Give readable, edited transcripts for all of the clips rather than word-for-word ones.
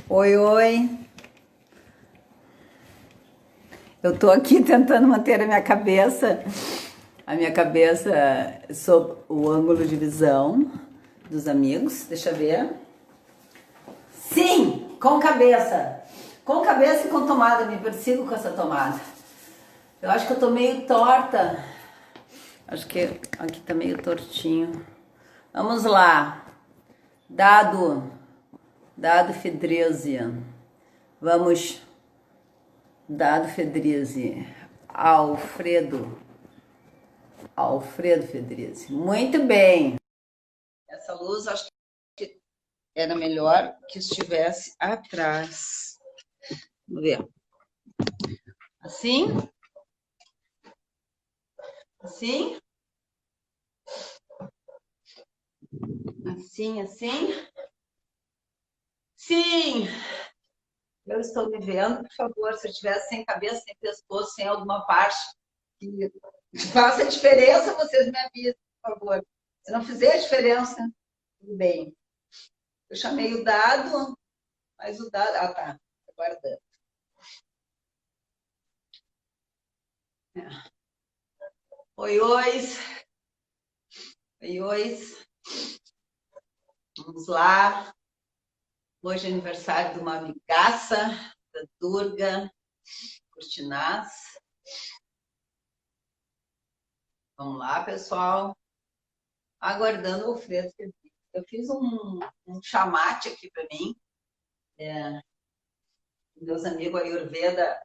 Oi, oi. Eu tô aqui tentando manter a minha cabeça sob o ângulo de visão dos amigos. Deixa eu ver. Sim, com cabeça. Com cabeça e com tomada. Me persigo com essa tomada. Eu acho que eu tô meio torta. Acho que aqui tá meio tortinho. Vamos lá. Dado Fedreze. Vamos. Dado Fedreze. Alfredo Fedreze. Muito bem. Essa luz acho que era melhor que estivesse atrás. Vamos ver. Assim? Assim? Assim? Sim! Eu estou me vendo, por favor, se eu estivesse sem cabeça, sem pescoço, sem alguma parte que faça diferença, vocês me avisem, por favor. Se não fizer diferença, tudo bem. Eu chamei o dado, mas o dado... Ah, tá. Aguardando. Oi, oi. Oi, oi. Vamos lá. Hoje é aniversário de uma amigaça, da Durga Cortinaz. Vamos lá, pessoal. Aguardando o Alfredo. Eu fiz um chamate aqui para mim. Meus amigos Ayurveda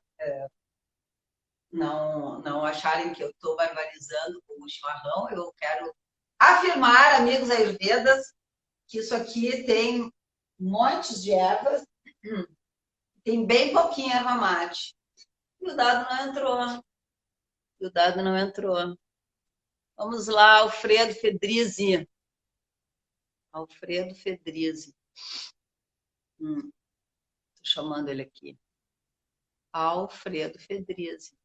não acharem que eu estou barbarizando com o chimarrão. Eu quero afirmar, amigos Ayurvedas, que isso aqui tem montes de ervas, tem bem pouquinho erva mate. E o dado não entrou. Vamos lá, Alfredo Fedrizi. Alfredo Fedrizi. Estou chamando ele aqui. Alfredo Fedrizi.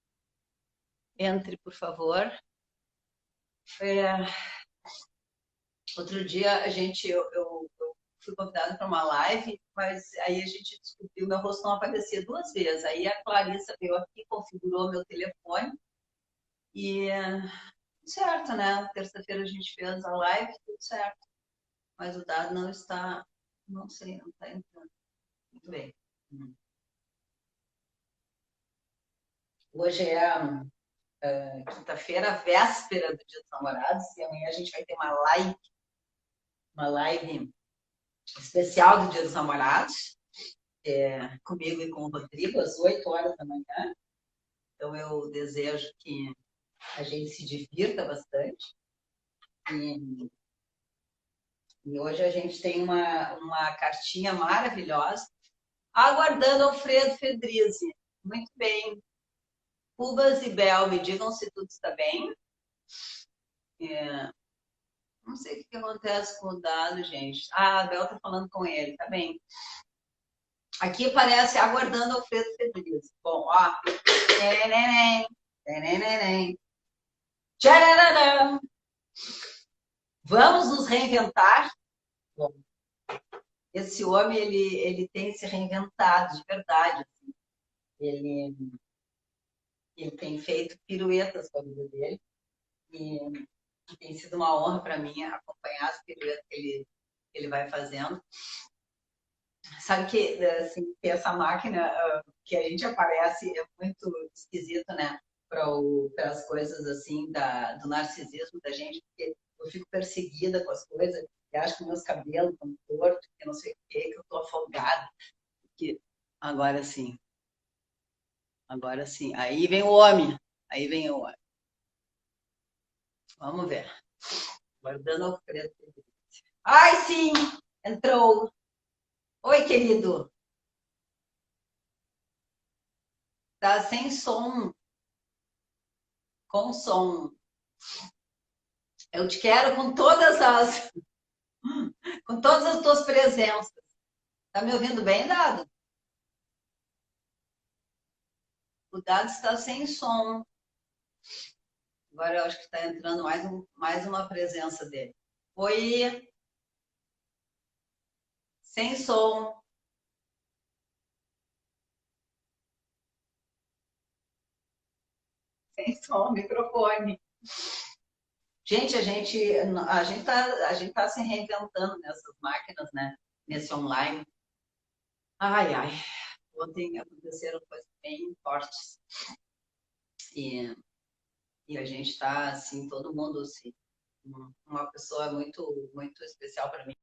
Entre, por favor. Outro dia eu fui convidada para uma live, mas aí a gente descobriu, meu rosto não aparecia duas vezes. Aí a Clarissa veio aqui, configurou meu telefone e tudo certo, né? Terça-feira a gente fez a live, tudo certo. Mas o dado não está, não sei, não está entrando. Muito bem. Hoje é quinta-feira, véspera do Dia dos Namorados, e amanhã a gente vai ter uma live especial do Dia dos Namorados, comigo e com o Rodrigo, às 8 horas da manhã. Então eu desejo que a gente se divirta bastante. E hoje a gente tem uma cartinha maravilhosa, aguardando Alfredo Fedrizi. Muito bem. Cubas e Bel, me digam se tudo está bem. Não sei o que acontece com o dado, gente. Ah, a Bel está falando com ele, tá bem. Aqui aparece aguardando Alfredo Fedrizi. Bom, ó. Tchararã. Vamos nos reinventar? Bom, esse homem, ele tem se reinventado, de verdade. Assim. Ele tem feito piruetas com a vida dele. E tem sido uma honra para mim acompanhar as piruetas que ele vai fazendo. Sabe que, assim, que essa máquina que a gente aparece é muito esquisito, né? Para as coisas, assim, do narcisismo da gente, porque eu fico perseguida com as coisas, e acho que meus cabelos estão tortos, que eu não sei o quê, que eu estou afogada. Que agora sim, agora sim. Aí vem o homem, aí vem o homem. Vamos ver. Guardando o preto. Ai, sim! Entrou. Oi, querido. Tá sem som. Com som. Eu te quero com todas as tuas presenças. Tá me ouvindo bem, Dado? O Dado está sem som. Agora eu acho que está entrando mais uma presença dele. Oi, sem som. Tem só o microfone. Gente, a gente tá se reinventando nessas máquinas, né? Nesse online. Ai, ai. Ontem aconteceram coisas bem fortes. E, e a gente está, assim, todo mundo, assim, uma pessoa muito, muito especial para mim,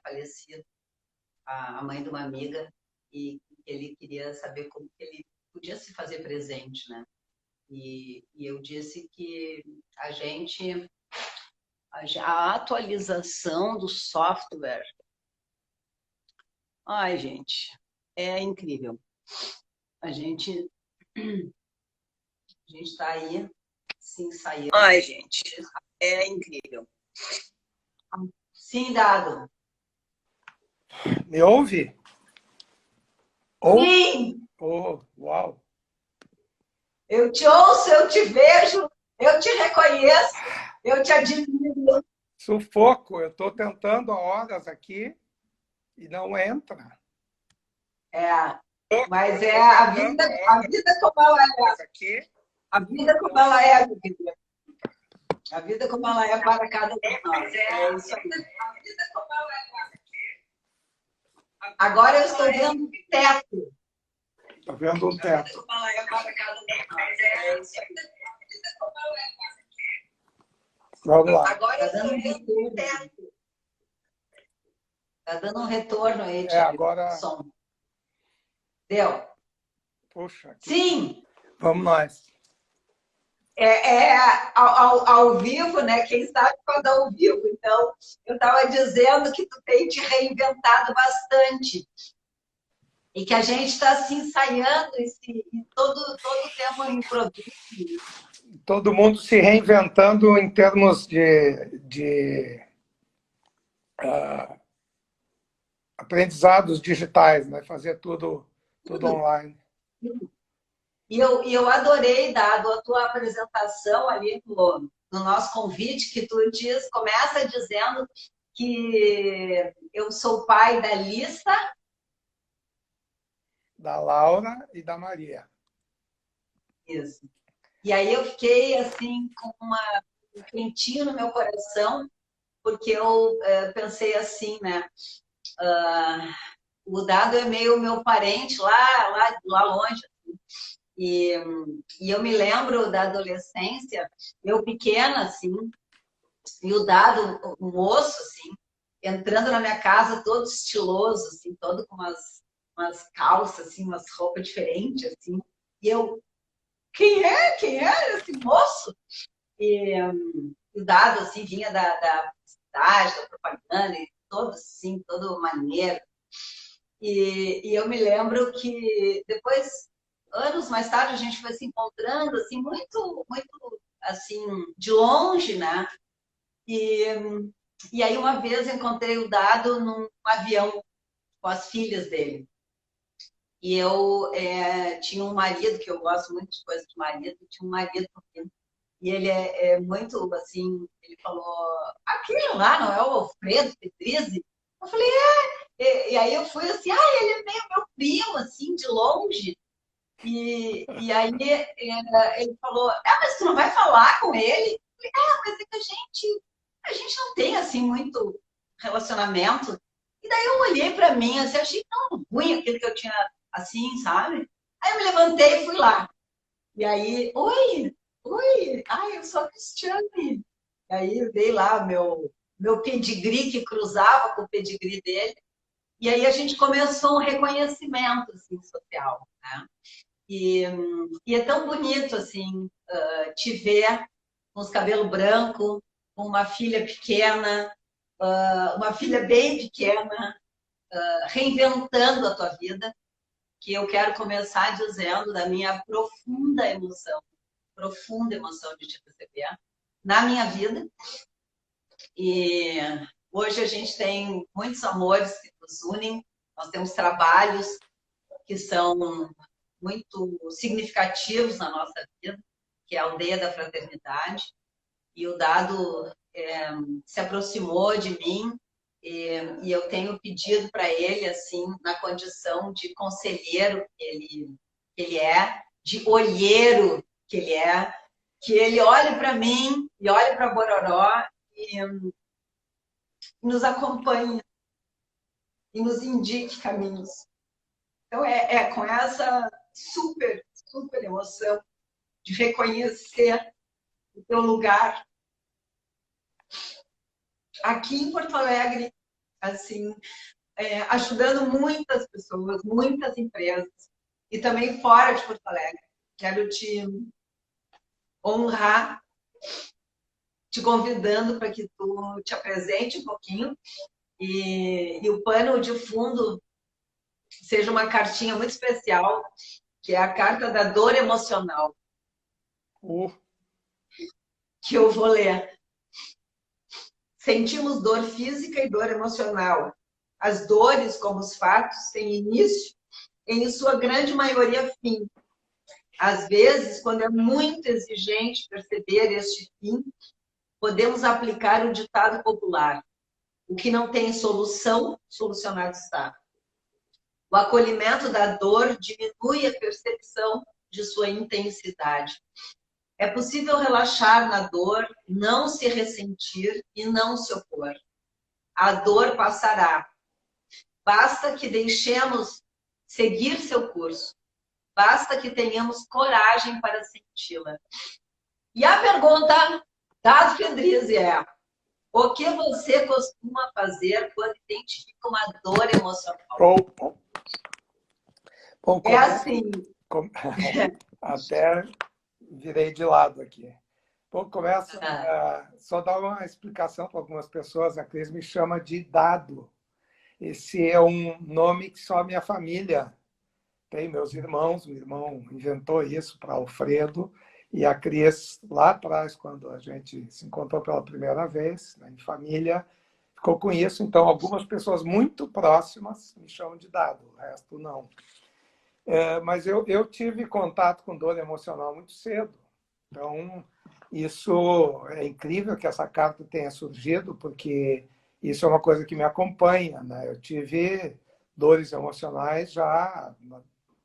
falecida, a mãe de uma amiga, e ele queria saber como que ele podia se fazer presente, né? E eu disse que a gente, a atualização do software, ai, gente, é incrível. A gente está aí, sim, saindo. Ai, gente, é incrível. Sim, Dado. Me ouve? Ouve? Sim, Oh, uau! eu te ouço, eu te vejo, eu te reconheço, eu te admiro. Sufoco, eu estou tentando há horas aqui e não entra. É, mas é a vida como ela é. Aqui. A vida como ela é, querida. A vida como ela é para cada um de nós. É isso aí. Agora eu estou vendo o teto. Está vendo um teto. Como ela é para cada um de nós. É isso aí. Vamos lá. Agora eu estou vendo o teto. Está dando um retorno aí, Agora. som. Deu? Puxa. Sim! Vamos nós. Ao vivo, né? Quem sabe quando é ao vivo. Então, eu estava dizendo que tu tem te reinventado bastante. E que a gente está se ensaiando e todo o tempo improviso. Todo mundo se reinventando em termos de aprendizados digitais, né? Fazer tudo online. E eu adorei, Dado, a tua apresentação ali no nosso convite, que tu começa dizendo que eu sou pai da Lissa, Da Laura e da Maria. isso. E aí eu fiquei assim com um quentinho no meu coração, porque eu pensei assim, né? O Dado é meio meu parente lá longe. E, e eu me lembro da adolescência, eu pequena, assim, e o Dado, o moço, assim, entrando na minha casa todo estiloso, assim, todo com umas calças, assim, umas roupas diferentes, assim. E eu, quem é? Quem é esse moço? E o Dado, assim, vinha da publicidade, da propaganda, e todo assim, todo maneiro. E eu me lembro que depois, anos mais tarde, a gente foi se encontrando, assim, muito, muito, assim, de longe, né? E, e aí, uma vez, eu encontrei o Dado num avião com as filhas dele. E eu tinha um marido, que eu gosto muito de coisa de marido, tinha um marido, e ele é muito, assim, ele falou, aquele lá não é o Alfredo Petrizzi? Eu falei, e aí eu fui assim, ele é meio meu primo, assim, de longe. E aí ele falou, mas tu não vai falar com ele? Eu falei, mas é que a gente não tem, assim, muito relacionamento. E daí eu olhei para mim, assim, achei tão ruim aquilo que eu tinha, assim, sabe? Aí eu me levantei e fui lá. E aí, oi, eu sou a Cristiane. E aí eu dei lá meu pedigree, que cruzava com o pedigree dele. E aí a gente começou um reconhecimento, assim, social, né? E é tão bonito, assim, te ver com os cabelos brancos, com uma filha pequena, uma filha bem pequena, reinventando a tua vida, que eu quero começar dizendo da minha profunda emoção de te receber na minha vida. E hoje a gente tem muitos amores que nos unem, nós temos trabalhos que são muito significativos na nossa vida, que é a Aldeia da Fraternidade, e o Dado se aproximou de mim e eu tenho pedido para ele, assim, na condição de conselheiro, ele que ele é, de olheiro que ele olhe para mim e olhe para Bororó e nos acompanhe e nos indique caminhos. Então, é com essa super, super emoção de reconhecer o teu lugar aqui em Porto Alegre, assim, ajudando muitas pessoas, muitas empresas, e também fora de Porto Alegre. Quero te honrar, te convidando para que tu te apresente um pouquinho e o pano de fundo seja uma cartinha muito especial, que é a carta da dor emocional, que eu vou ler. Sentimos dor física e dor emocional. As dores, como os fatos, têm início e, em sua grande maioria, fim. Às vezes, quando é muito exigente perceber este fim, podemos aplicar o ditado popular: o que não tem solução, solucionado está. O acolhimento da dor diminui a percepção de sua intensidade. É possível relaxar na dor, não se ressentir e não se opor. A dor passará. Basta que deixemos seguir seu curso. Basta que tenhamos coragem para senti-la. E a pergunta da Fedrize é: o que você costuma fazer quando identifica uma dor emocional? Bom, É assim. Até virei de lado aqui. Bom, começa só dar uma explicação para algumas pessoas. A Cris me chama de Dado. Esse é um nome que só a minha família tem, meus irmãos. O irmão inventou isso para Alfredo. E a Cris, lá atrás, quando a gente se encontrou pela primeira vez, né, em família, ficou com isso. Então, algumas pessoas muito próximas me chamam de Dado, o resto não. Mas eu tive contato com dor emocional muito cedo. Então, isso é incrível que essa carta tenha surgido, porque isso é uma coisa que me acompanha, né? Eu tive dores emocionais já,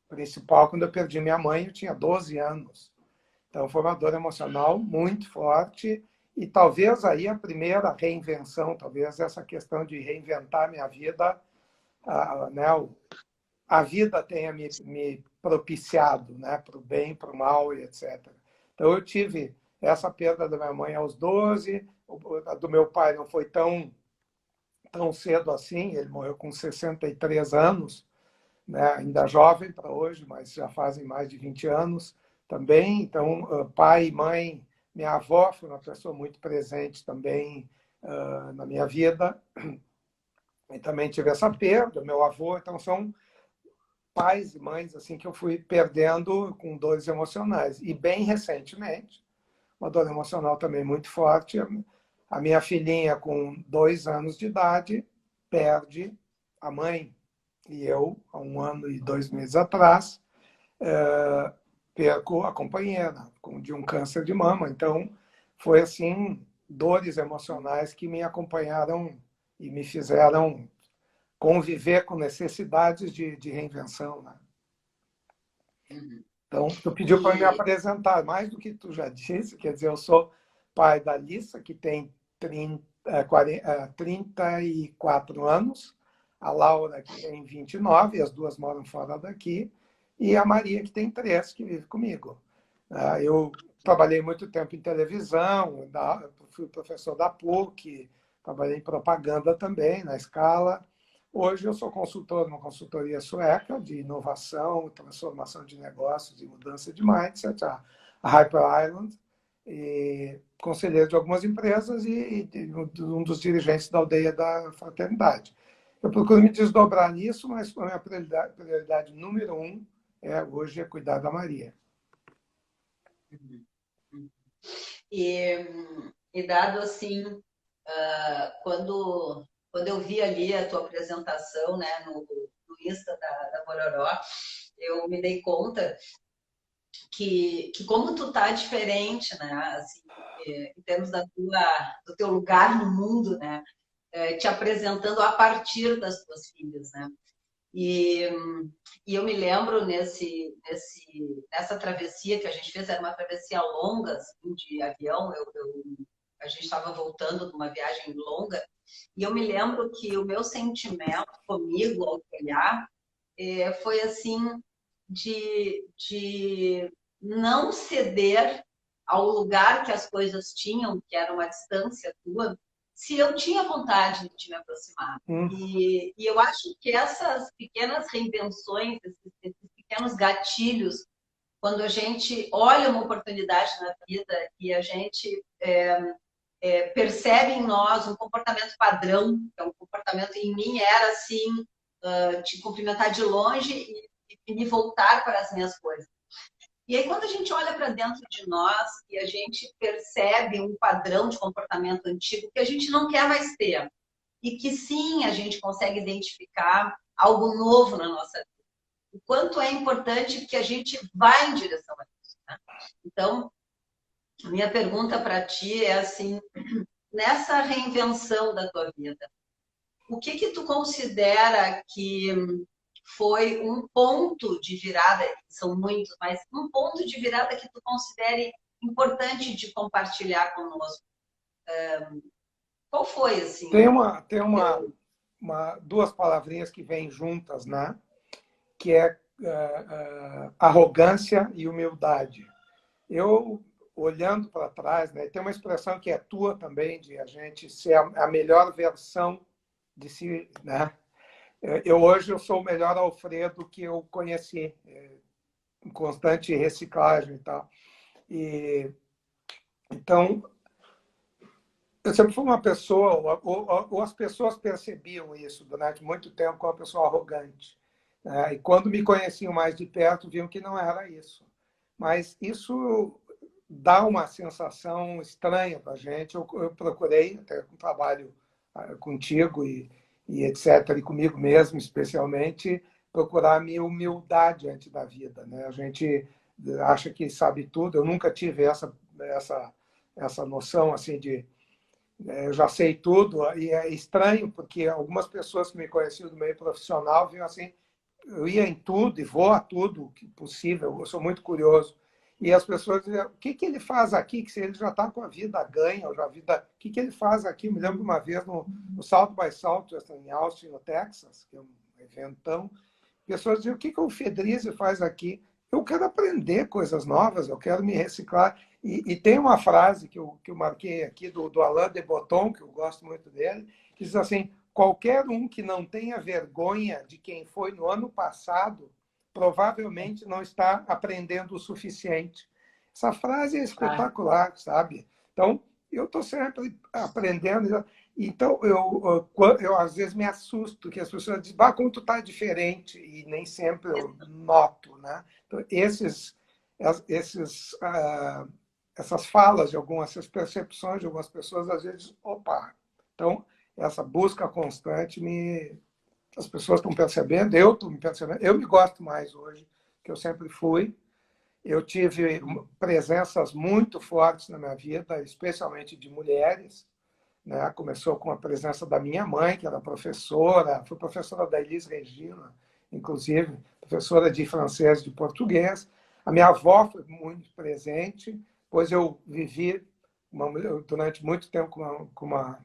principal, quando eu perdi minha mãe, eu tinha 12 anos. Então, foi uma dor emocional muito forte e talvez aí a primeira reinvenção, talvez essa questão de reinventar minha vida, né? A vida tenha me propiciado, né, para o bem, para o mal e etc. Então, eu tive essa perda da minha mãe aos 12, a do meu pai não foi tão cedo assim, ele morreu com 63 anos, né, ainda jovem para hoje, mas já fazem mais de 20 anos também. Então, pai e mãe, minha avó foi uma pessoa muito presente também na minha vida, e também tive essa perda, meu avô, então são pais e mães assim que eu fui perdendo com dores emocionais. E bem recentemente, uma dor emocional também muito forte, a minha filhinha com 2 anos de idade perde a mãe. E eu, há 1 ano e 2 meses atrás, perco a companheira de um câncer de mama. Então, foi assim, dores emocionais que me acompanharam e me fizeram conviver com necessidades de reinvenção, né? Então, tu pediu para me apresentar, mais do que tu já disse, quer dizer, eu sou pai da Alissa, que tem 34 anos, a Laura, que tem 29, as duas moram fora daqui, e a Maria, que tem 3, que vive comigo. Eu trabalhei muito tempo em televisão, fui professor da PUC, trabalhei em propaganda também, na Scala. Hoje eu sou consultor numa consultoria sueca de inovação, transformação de negócios e mudança de mindset, a Hyper Island, e conselheiro de algumas empresas e um dos dirigentes da aldeia da fraternidade. Eu procuro me desdobrar nisso, mas a minha prioridade número 1 hoje é cuidar da Maria. E dado assim, quando eu vi ali a tua apresentação, né, no Insta da Bororó, eu me dei conta que como tu tá diferente, né, assim, em termos do teu lugar no mundo, né, te apresentando a partir das tuas filhas, né. E, e eu me lembro nessa travessia que a gente fez, era uma travessia longa, assim, de avião, a gente estava voltando de uma viagem longa, e eu me lembro que o meu sentimento comigo ao olhar foi assim de não ceder ao lugar que as coisas tinham, que era uma distância tua, se eu tinha vontade de me aproximar. E eu acho que essas pequenas reinvenções, esses pequenos gatilhos, quando a gente olha uma oportunidade na vida e a gente percebe em nós um comportamento padrão, que é um comportamento em mim era assim, te cumprimentar de longe e me voltar para as minhas coisas. E aí, quando a gente olha para dentro de nós e a gente percebe um padrão de comportamento antigo que a gente não quer mais ter, e que sim, a gente consegue identificar algo novo na nossa vida. O quanto é importante que a gente vá em direção a isso. Né? Então, minha pergunta para ti é assim, nessa reinvenção da tua vida, o que tu considera que foi um ponto de virada, são muitos, mas um ponto de virada que tu considere importante de compartilhar conosco? Qual foi, assim? Duas palavrinhas que vêm juntas, né? Que é arrogância e humildade. Eu, olhando para trás, né, tem uma expressão que é tua também, de a gente ser a melhor versão de si, né? Hoje eu sou o melhor Alfredo que eu conheci, em constante reciclagem e tal. Então, eu sempre fui uma pessoa, ou as pessoas percebiam isso durante muito tempo como uma pessoa arrogante. Né? E quando me conheciam mais de perto, viam que não era isso. Mas isso dá uma sensação estranha para a gente. Eu procurei, até com trabalho contigo e etc., e comigo mesmo, especialmente, procurar a minha humildade diante da vida. Né? A gente acha que sabe tudo. Eu nunca tive essa noção assim de eu já sei tudo, e é estranho porque algumas pessoas que me conheciam do meio profissional viam assim, eu ia em tudo e vou a tudo possível, eu sou muito curioso. E as pessoas diziam, o que ele faz aqui? Que se ele já está com a vida ganha, ou já a vida, o que ele faz aqui? Eu me lembro de uma vez no South by Southwest, em Austin, no Texas, que é um eventão, pessoas diziam, o que o Fedrizzi faz aqui? Eu quero aprender coisas novas, eu quero me reciclar. E tem uma frase que eu marquei aqui do Alain de Botton, que eu gosto muito dele, que diz assim, qualquer um que não tenha vergonha de quem foi no ano passado, provavelmente não está aprendendo o suficiente. Essa frase é espetacular, sabe? Então, eu estou sempre aprendendo. Então, eu às vezes me assusto que as pessoas dizem, como tu tá diferente, e nem sempre eu noto, né? Então, essas falas de algumas, essas percepções de algumas pessoas, às vezes, opa! Então, essa busca constante, as pessoas estão percebendo, eu estou me percebendo, eu me gosto mais hoje que eu sempre fui. Eu tive presenças muito fortes na minha vida, especialmente de mulheres. Né? Começou com a presença da minha mãe, que era professora, foi professora da Elis Regina, inclusive, professora de francês e de português. A minha avó foi muito presente, pois eu vivi durante muito tempo com uma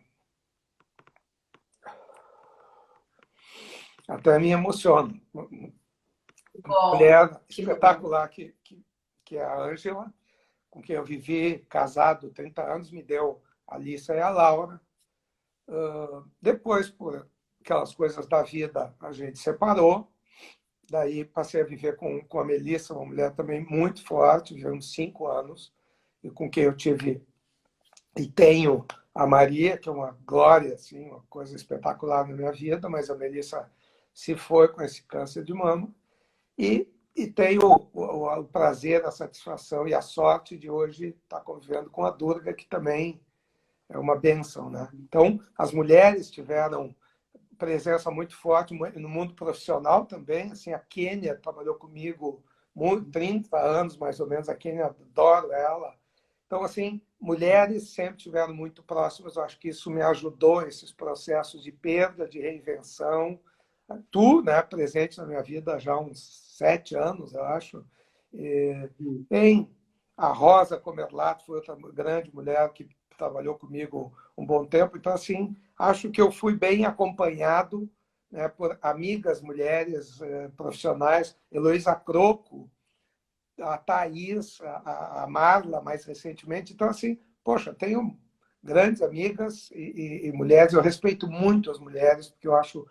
até me emociona. Uma mulher espetacular que é a Ângela, com quem eu vivi casado 30 anos, me deu a Alissa e a Laura. Depois, por aquelas coisas da vida, a gente separou. Daí passei a viver com a Melissa, uma mulher também muito forte, vivemos 5 anos, e com quem eu tive e tenho a Maria, que é uma glória, assim, uma coisa espetacular na minha vida, mas a Melissa se foi com esse câncer de mama. E tenho o prazer, a satisfação e a sorte de hoje estar convivendo com a Durga, que também é uma bênção. Né? Então, as mulheres tiveram presença muito forte no mundo profissional também. Assim, a Kênia trabalhou comigo 30 anos, mais ou menos. A Kênia, adoro ela. Então, assim, mulheres sempre tiveram muito próximas. Eu acho que isso me ajudou, esses processos de perda, de reinvenção, tu, né, presente na minha vida já há uns 7 anos, eu acho. Tem a Rosa Comerlato, foi outra grande mulher que trabalhou comigo um bom tempo. Então, assim, acho que eu fui bem acompanhado, né, por amigas mulheres profissionais, Heloísa Croco, a Thaís, a Marla, mais recentemente. Então, assim, poxa, tenho grandes amigas e mulheres. Eu respeito muito as mulheres, porque eu acho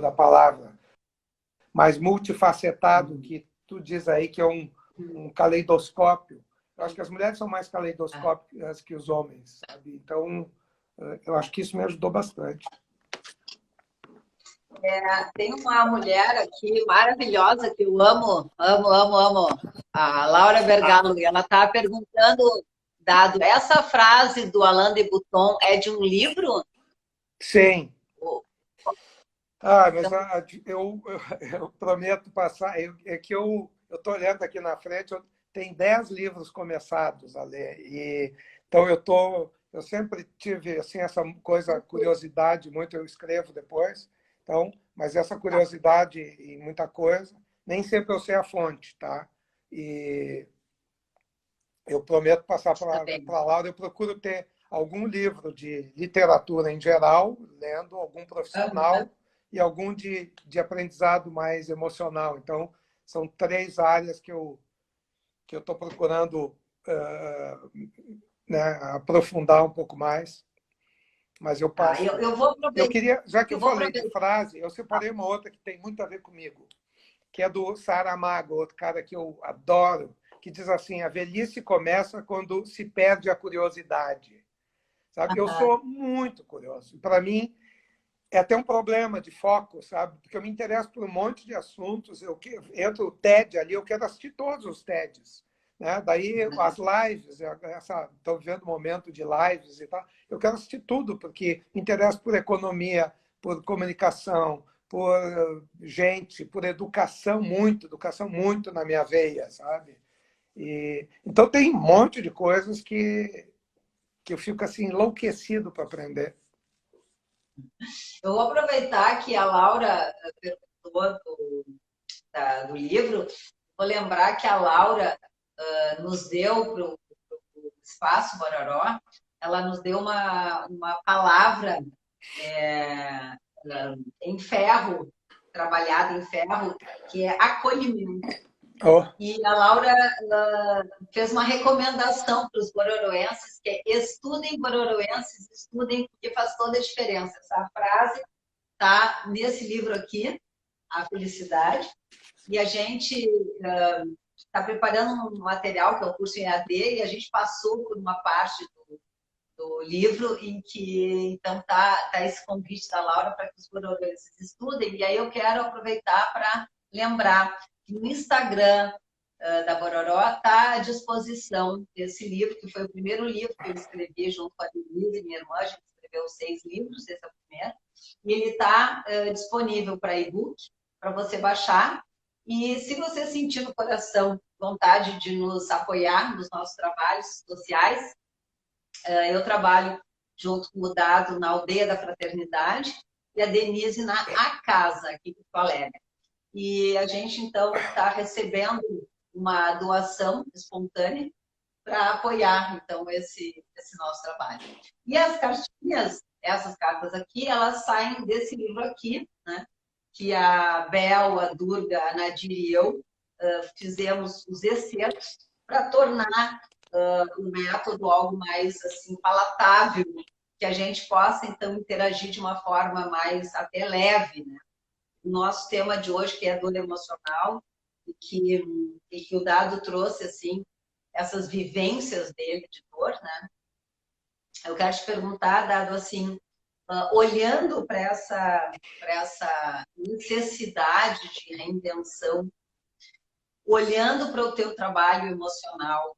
a palavra mais multifacetado, que tu diz aí que é um caleidoscópio. Eu acho que as mulheres são mais caleidoscópicas que os homens, sabe? Então, eu acho que isso me ajudou bastante. Tem uma mulher aqui maravilhosa que eu amo, amo, amo, amo, a Laura Bergalo, e ela está perguntando, Dado, essa frase do Alain de Botton é de um livro? Sim. Mas Então, eu prometo passar. É que eu estou olhando aqui na frente, tem 10 livros começados a ler. Então, eu sempre tive assim, essa coisa, curiosidade, muito eu escrevo depois. Então, mas essa curiosidade em muita coisa, nem sempre eu sei a fonte, tá? E eu prometo passar para a Laura. Eu procuro ter algum livro de literatura em geral, lendo, algum profissional, e algum de aprendizado mais emocional. Então, são 3 áreas que eu estou procurando né, aprofundar um pouco mais. Mas eu passo. eu vou aproveitar. Eu queria, já que eu falei de Aproveitar. frase, eu separei uma outra que tem muito a ver comigo, que é do Saramago, outro cara que eu adoro, que diz assim: a velhice começa quando se perde a curiosidade. Sabe? Eu sou muito curioso. Para mim, é até um problema de foco, sabe? Porque eu me interesso por um monte de assuntos. Eu entro o TED ali, eu quero assistir todos os TEDs. Né? Daí as lives, estou vivendo um momento de lives e tal. Eu quero assistir tudo, porque me interesso por economia, por comunicação, por gente, por educação muito na minha veia, sabe? Então tem um monte de coisas que eu fico assim enlouquecido para aprender. Eu vou aproveitar que a Laura perguntou do livro, vou lembrar que a Laura nos deu para o Espaço Bororó, ela nos deu uma palavra em ferro, trabalhada em ferro, que é acolhimento. Oh. E a Laura fez uma recomendação para os bororoenses, que é estudem bororoenses, estudem, porque faz toda a diferença. Essa frase está nesse livro aqui, A Felicidade, e a gente está preparando um material, que é o curso em AD, e a gente passou por uma parte do livro em que, então, tá esse convite da Laura para que os bororoenses estudem, e aí eu quero aproveitar para lembrar que no Instagram da Bororó está à disposição desse livro, que foi o primeiro livro que eu escrevi junto com a Denise, minha irmã. A gente escreveu 6 livros, esse é o primeiro, e ele está disponível para e-book, para você baixar. E se você sentir no coração vontade de nos apoiar nos nossos trabalhos sociais, eu trabalho junto com o Dado na Aldeia da Fraternidade e a Denise na A Casa, aqui em Porto Alegre. E a gente, então, está recebendo uma doação espontânea para apoiar, então, esse nosso trabalho. E as cartinhas, essas cartas aqui, elas saem desse livro aqui, né? Que a Bel, a Durga, a Nadir e eu fizemos os excertos para tornar o método algo mais assim, palatável, que a gente possa, então, interagir de uma forma mais até leve, né? O nosso tema de hoje, que é a dor emocional, e que o Dado trouxe, assim, essas vivências dele de dor, né? Eu quero te perguntar, Dado, assim, olhando para essa necessidade de reinvenção, olhando para o teu trabalho emocional,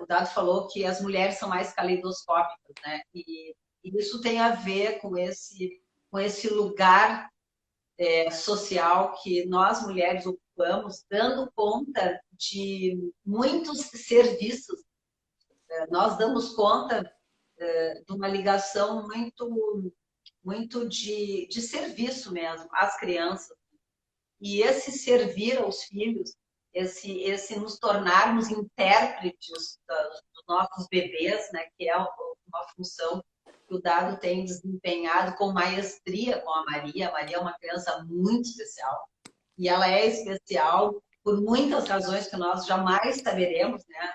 o Dado falou que as mulheres são mais caleidoscópicas, né? E isso tem a ver com esse lugar social que nós mulheres ocupamos, dando conta de muitos serviços. Nós damos conta de uma ligação muito de serviço mesmo às crianças. E esse servir aos filhos, esse nos tornarmos intérpretes dos nossos bebês, né, que é uma função que o Dado tem desempenhado com maestria com a Maria. A Maria é uma criança muito especial, e ela é especial por muitas razões que nós jamais saberemos, né?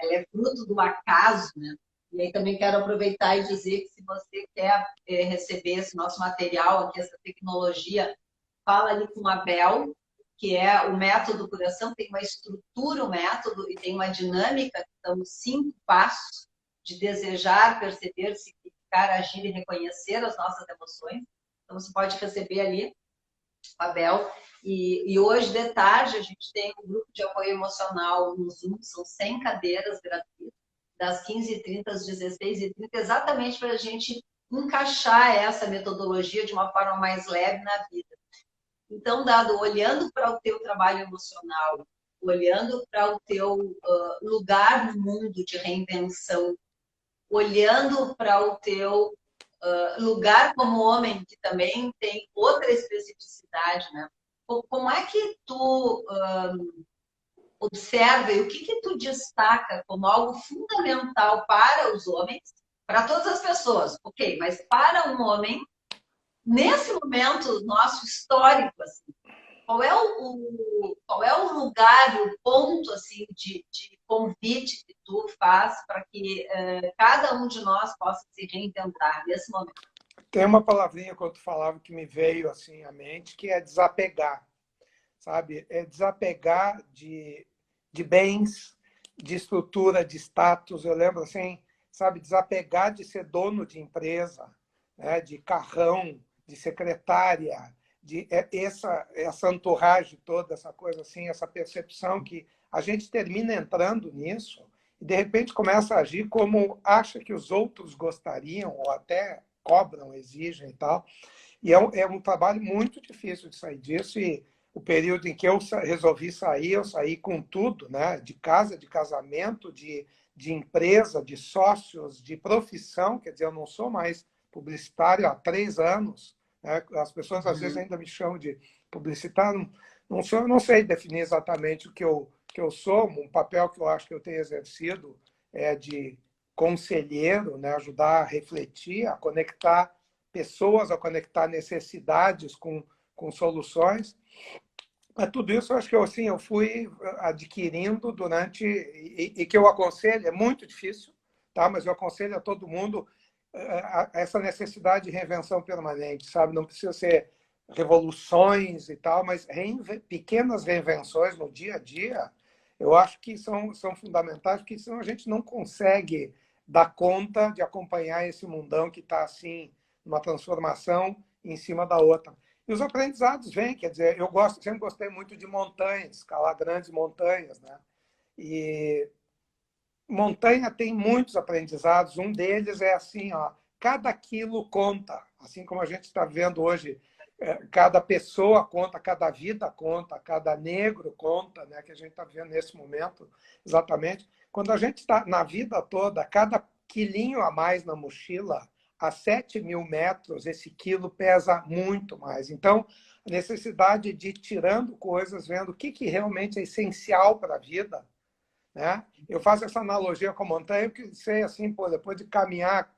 Ela é fruto do acaso, né? E aí também quero aproveitar e dizer que se você quer receber esse nosso material aqui, essa tecnologia, fala ali com a Bel, que é o método Curação, tem uma estrutura, o método, e tem uma dinâmica, que são 5 passos de desejar, perceber, significar, agir e reconhecer as nossas emoções. Então, você pode receber ali com a Bel. E hoje, de tarde, a gente tem um grupo de apoio emocional no Zoom, são 100 cadeiras gratuitas, das 15h30 às 16h30, exatamente para a gente encaixar essa metodologia de uma forma mais leve na vida. Então, Dado, olhando para o teu trabalho emocional, olhando para o teu lugar no mundo de reinvenção, olhando para o teu lugar como homem, que também tem outra especificidade, né? Como é que tu observa e o que tu destaca como algo fundamental para os homens, para todas as pessoas, ok, mas para um homem, nesse momento nosso histórico, assim, qual é o lugar, o ponto assim, de convite que tu faz para que cada um de nós possa se reinventar nesse momento? Tem uma palavrinha que eu falava que me veio assim à mente, que é desapegar, sabe? É desapegar de bens, de estrutura, de status. Eu lembro assim, sabe? Desapegar de ser dono de empresa, né? De carrão, de secretária, de essa entourage toda, essa coisa assim, essa percepção que a gente termina entrando nisso e de repente começa a agir como acha que os outros gostariam ou até cobram, exigem e tal. E é um trabalho muito difícil de sair disso. E o período em que eu resolvi sair, eu saí com tudo, né? De casa, de casamento, de empresa, de sócios, de profissão. Quer dizer, eu não sou mais publicitário há 3 anos. Né? As pessoas às vezes ainda me chamam de publicitário. Não sei definir exatamente o que eu sou. Um papel que eu acho que eu tenho exercido é de conselheiro, né? Ajudar a refletir, a conectar pessoas, a conectar necessidades com soluções. Mas tudo isso eu acho que assim, eu fui adquirindo durante... E que eu aconselho, é muito difícil, tá? Mas eu aconselho a todo mundo essa necessidade de reinvenção permanente, sabe? Não precisa ser revoluções e tal, mas pequenas reinvenções no dia a dia, eu acho que são fundamentais, porque senão a gente não consegue dar conta de acompanhar esse mundão que está assim, uma transformação em cima da outra. E os aprendizados vêm, quer dizer, sempre gostei muito de montanhas, escalar grandes montanhas, né? E montanha tem muitos aprendizados. Um deles é assim, ó, cada quilo conta, assim como a gente está vendo hoje. Cada pessoa conta, cada vida conta, cada negro conta, né? Que a gente está vendo nesse momento, exatamente. Quando a gente está na vida toda, cada quilinho a mais na mochila, a 7.000 metros, esse quilo pesa muito mais. Então, a necessidade de ir tirando coisas, vendo o que realmente é essencial para a vida, né? Eu faço essa analogia com a montanha, porque sei assim, pô, depois de caminhar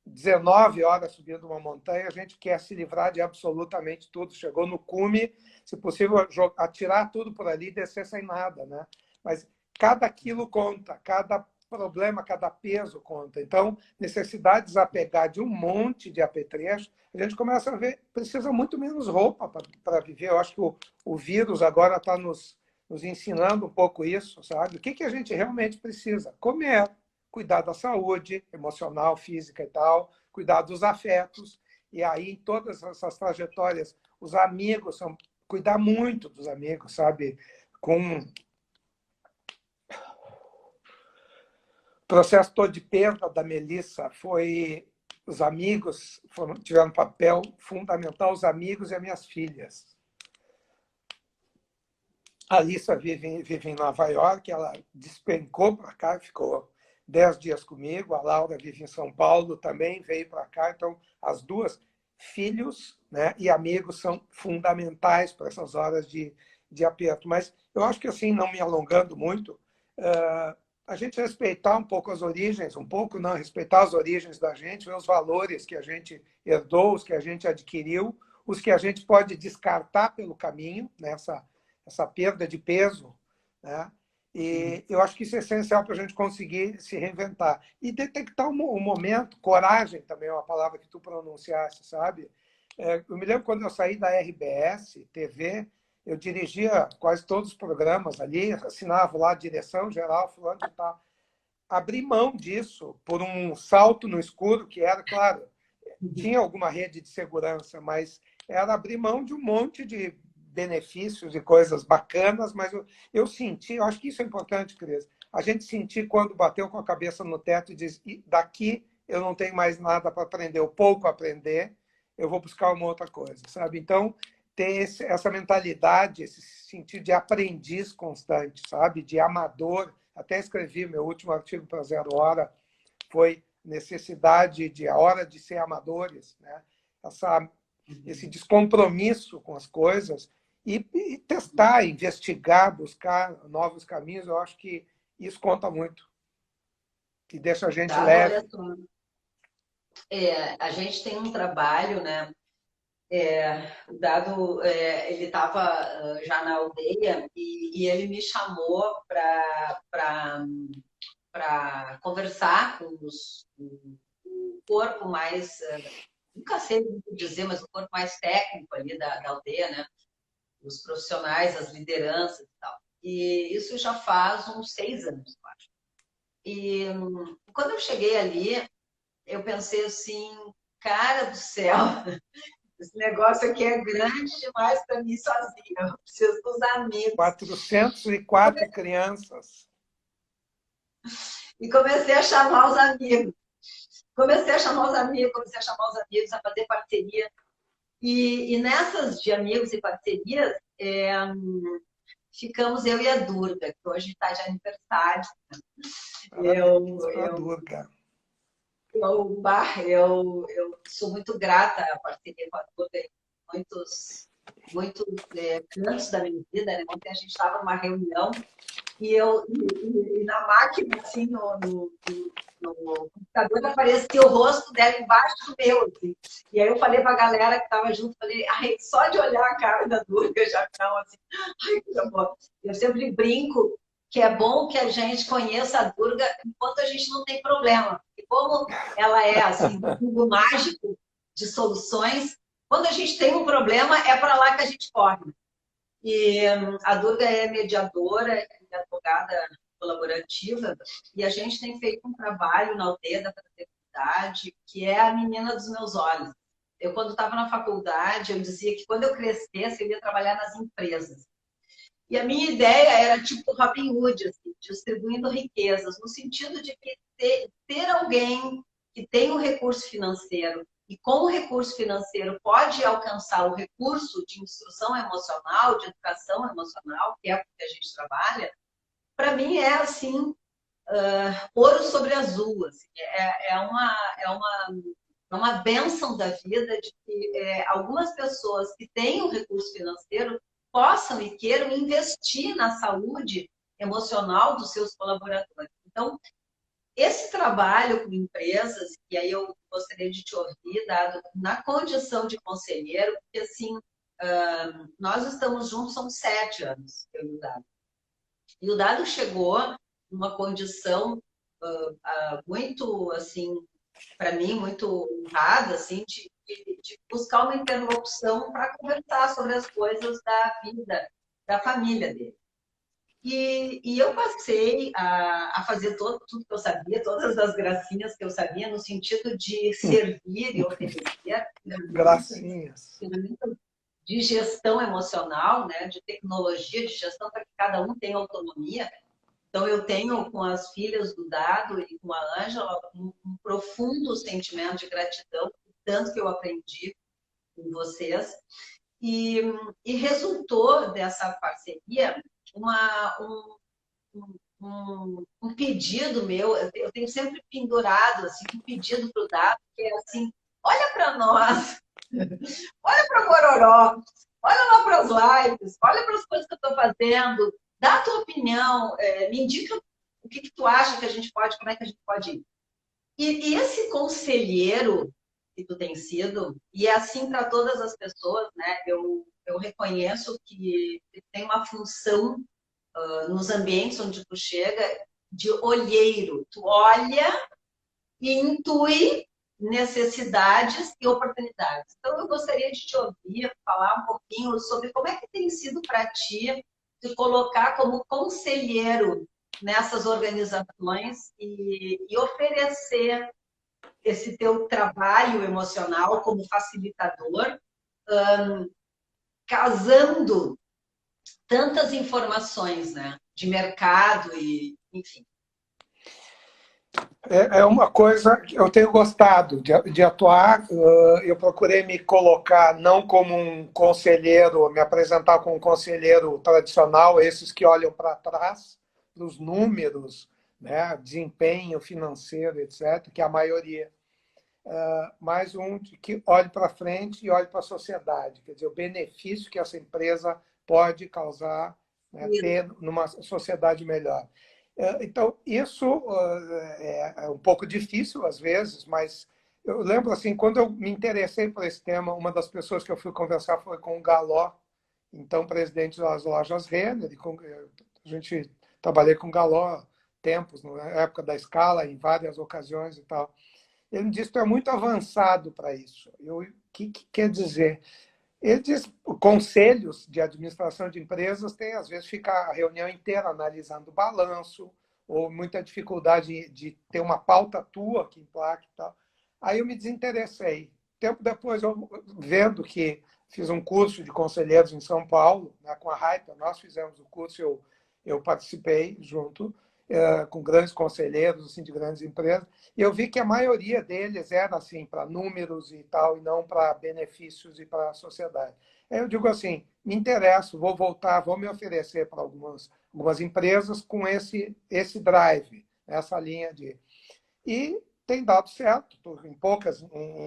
19 horas subindo uma montanha, a gente quer se livrar de absolutamente tudo. Chegou no cume, se possível, atirar tudo por ali e descer sem nada, né? Mas cada quilo conta, cada problema, cada peso conta. Então, necessidade de desapegar de um monte de apetrecho, a gente começa a ver, precisa muito menos roupa para viver. Eu acho que o vírus agora está nos ensinando um pouco isso, sabe? O que a gente realmente precisa? Comer, cuidar da saúde emocional, física e tal, cuidar dos afetos. E aí, em todas essas trajetórias, os amigos cuidar muito dos amigos, sabe? Com o processo todo de perda da Melissa, os amigos tiveram um papel fundamental, os amigos e as minhas filhas. A Alissa vive em Nova York, ela despencou para cá, ficou 10 dias comigo, a Laura vive em São Paulo também, veio para cá, então as duas, filhos, né, e amigos são fundamentais para essas horas de aperto. Mas eu acho que, assim, não me alongando muito, a gente respeitar um pouco as origens, um pouco não, respeitar as origens da gente, ver os valores que a gente herdou, os que a gente adquiriu, os que a gente pode descartar pelo caminho, né, essa perda de peso, né? E eu acho que isso é essencial para a gente conseguir se reinventar. E detectar o momento, coragem também é uma palavra que tu pronunciaste, sabe? Eu me lembro quando eu saí da RBS TV, eu dirigia quase todos os programas ali, assinava lá a direção geral, fulano de tal. Abri mão disso por um salto no escuro, que era, claro, tinha alguma rede de segurança, mas era abrir mão de um monte de benefícios e coisas bacanas, mas eu senti, eu acho que isso é importante, Cris, a gente sentir quando bateu com a cabeça no teto e diz, daqui eu não tenho mais nada para aprender, ou pouco a aprender, eu vou buscar uma outra coisa, sabe? Então, ter essa mentalidade, esse sentido de aprendiz constante, sabe? De amador. Até escrevi meu último artigo para Zero Hora, foi necessidade de a hora de ser amadores, né? Esse descompromisso com as coisas e testar, investigar, buscar novos caminhos, eu acho que isso conta muito e deixa a gente leve. Olha só. A gente tem um trabalho, né? O Dado, ele estava já na aldeia e ele me chamou para conversar com o corpo mais, nunca sei dizer, mas o corpo mais técnico ali da aldeia, né? Os profissionais, as lideranças e tal. E isso já faz uns 6 anos, eu acho. E quando eu cheguei ali, eu pensei assim, cara do céu, esse negócio aqui é grande demais para mim sozinha, eu preciso dos amigos. 404 crianças. E comecei a chamar os amigos. Comecei a chamar os amigos, a fazer parceria. E nessas de amigos e parcerias, ficamos eu e a Durga, que hoje está de aniversário. Parabéns, Durga. Eu sou muito grata à parceria com a Durga em muitos cantos da minha vida. Né? Ontem a gente estava numa reunião e na máquina, assim, no computador, aparecia o rosto dela embaixo do meu. Assim. E aí eu falei para a galera que estava junto, falei, só de olhar a cara da Durga já estão assim, que bom. Eu sempre brinco que é bom que a gente conheça a Durga enquanto a gente não tem problema. E como ela é assim, um cubo mágico de soluções, quando a gente tem um problema, é para lá que a gente corre. E a Durga é mediadora e advogada colaborativa, e a gente tem feito um trabalho na aldeia da fraternidade, que é a menina dos meus olhos. Eu, quando estava na faculdade, eu dizia que quando eu crescesse, eu ia trabalhar nas empresas. E a minha ideia era tipo Robin Hood, assim, distribuindo riquezas, no sentido de que ter alguém que tem um recurso financeiro e com o recurso financeiro pode alcançar o recurso de instrução emocional, de educação emocional, que é o que a gente trabalha, para mim é assim, ouro sobre azul. Assim, uma bênção da vida de que algumas pessoas que têm um recurso financeiro possam e queiram investir na saúde emocional dos seus colaboradores. Então, esse trabalho com empresas, e aí eu gostaria de te ouvir, Dado, na condição de conselheiro, porque assim, nós estamos juntos há uns 7 anos, eu e o Dado. E o Dado chegou numa condição muito, assim, para mim, muito honrada, assim, de buscar uma interlocução para conversar sobre as coisas da vida, da família dele. E eu passei a fazer tudo que eu sabia, todas as gracinhas que eu sabia, no sentido de servir e oferecer. Gracinhas. De gestão emocional, né? De tecnologia, de gestão, para que cada um tenha autonomia. Então, eu tenho com as filhas do Dado e com a Ângela um profundo sentimento de gratidão, tanto que eu aprendi com vocês. E resultou dessa parceria um pedido meu, eu tenho sempre pendurado assim, um pedido para o Dado, que é assim, olha para nós, olha para o Gororó, olha lá para as lives, olha para as coisas que eu estou fazendo, dá a tua opinião, me indica o que tu acha que a gente pode, como é que a gente pode ir. E esse conselheiro que tu tem sido, e é assim para todas as pessoas, né? Eu reconheço que tem uma função nos ambientes onde tu chega de olheiro. Tu olha e intui necessidades e oportunidades. Então, eu gostaria de te ouvir, falar um pouquinho sobre como é que tem sido para ti te colocar como conselheiro nessas organizações e oferecer esse teu trabalho emocional como facilitador, casando tantas informações, né, de mercado e, enfim. É uma coisa que eu tenho gostado de atuar. Eu procurei me colocar não como um conselheiro, me apresentar como um conselheiro tradicional, esses que olham para trás, para os números, né, desempenho financeiro, etc., que é a maioria. Mais um que olhe para frente e olhe para a sociedade, quer dizer, o benefício que essa empresa pode causar, né, ter numa sociedade melhor. Então, isso é um pouco difícil às vezes, mas eu lembro assim, quando eu me interessei por esse tema, uma das pessoas que eu fui conversar foi com o Galó, então presidente das lojas Renner, a gente trabalhei com o Galó tempos, na época da Scala, em várias ocasiões e tal. Ele me disse que tu é muito avançado para isso. O que quer dizer? Ele diz conselhos de administração de empresas tem, às vezes, fica a reunião inteira analisando o balanço, ou muita dificuldade de ter uma pauta tua que emplaque e tal. Aí eu me desinteressei. Tempo depois, eu vendo que fiz um curso de conselheiros em São Paulo, né, com a Hyper, nós fizemos o curso, eu participei junto, com grandes conselheiros assim, de grandes empresas, e eu vi que a maioria deles era assim, para números e tal, e não para benefícios e para a sociedade. Aí eu digo assim, me interesso, vou voltar, vou me oferecer para algumas empresas com esse drive, essa linha de... E tem dado certo, estou em poucas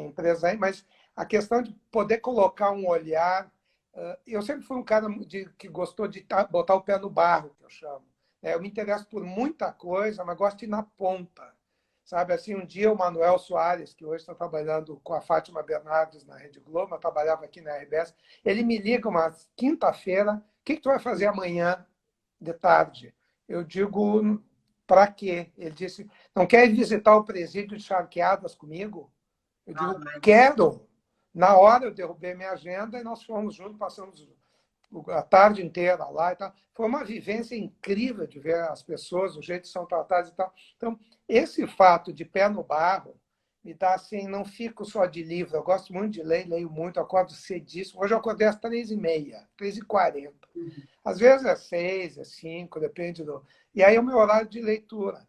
empresas aí, mas a questão de poder colocar um olhar... Eu sempre fui um cara que gostou de botar o pé no barro, que eu chamo. Eu me interesso por muita coisa, mas gosto de ir na ponta. Sabe, assim, um dia o Manuel Soares, que hoje está trabalhando com a Fátima Bernardes na Rede Globo, eu trabalhava aqui na RBS, ele me liga uma quinta-feira, o que tu vai fazer amanhã de tarde? Eu digo, para quê? Ele disse, não quer ir visitar o presídio de Charqueadas comigo? Eu digo, quero. Na hora eu derrubei minha agenda e nós fomos juntos, passamos a tarde inteira lá e tal. Foi uma vivência incrível de ver as pessoas, o jeito que são tratadas e tal. Então, esse fato de pé no barro me dá assim, não fico só de livro. Eu gosto muito de ler, leio muito, acordo cedíssimo. Hoje eu acordei às 3h30, 3h40. Às vezes é 6, é 5, depende do... E aí é o meu horário de leitura.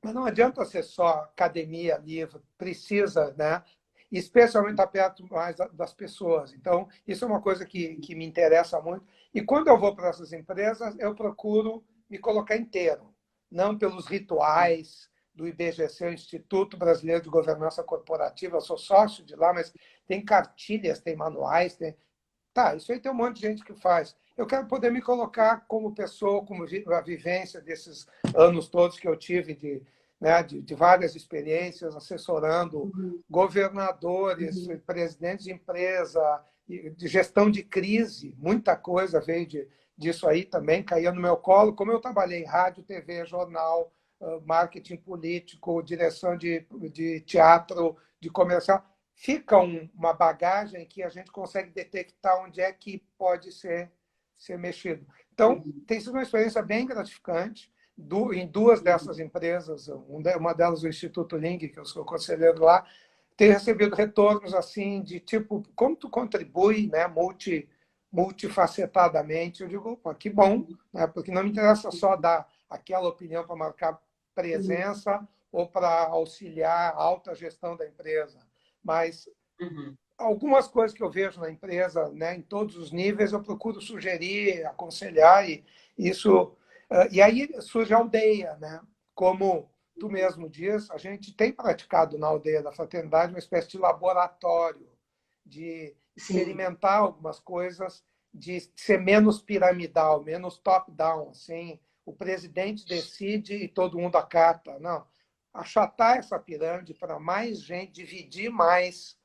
Mas não adianta ser só academia, livro, precisa, né? Especialmente estar perto mais das pessoas. Então, isso é uma coisa que me interessa muito. E quando eu vou para essas empresas, eu procuro me colocar inteiro, não pelos rituais do IBGC, o Instituto Brasileiro de Governança Corporativa. Eu sou sócio de lá, mas tem cartilhas, tem manuais, tem... Tá, isso aí tem um monte de gente que faz. Eu quero poder me colocar como pessoa, como a vivência desses anos todos que eu tive né, de várias experiências, assessorando governadores, presidentes de empresa, de gestão de crise. Muita coisa veio disso aí também, caía no meu colo. Como eu trabalhei em rádio, TV, jornal, marketing político, direção de teatro, de comercial, fica uma bagagem que a gente consegue detectar onde é que pode ser mexido. Então, tem sido uma experiência bem gratificante. Em duas dessas empresas, uma delas o Instituto Ling, que eu sou conselheiro lá, tem recebido retornos assim de tipo, como tu contribui, né, multifacetadamente. Eu digo, opa, que bom, né, porque não me interessa só dar aquela opinião para marcar presença ou para auxiliar a alta gestão da empresa. Mas algumas coisas que eu vejo na empresa, né, em todos os níveis, eu procuro sugerir, aconselhar, e isso E aí surge a aldeia, né? Como tu mesmo diz, a gente tem praticado na aldeia da fraternidade uma espécie de laboratório, de Sim. experimentar algumas coisas, de ser menos piramidal, menos top-down, assim, o presidente decide e todo mundo acata. Não, achatar essa pirâmide para mais gente, dividir mais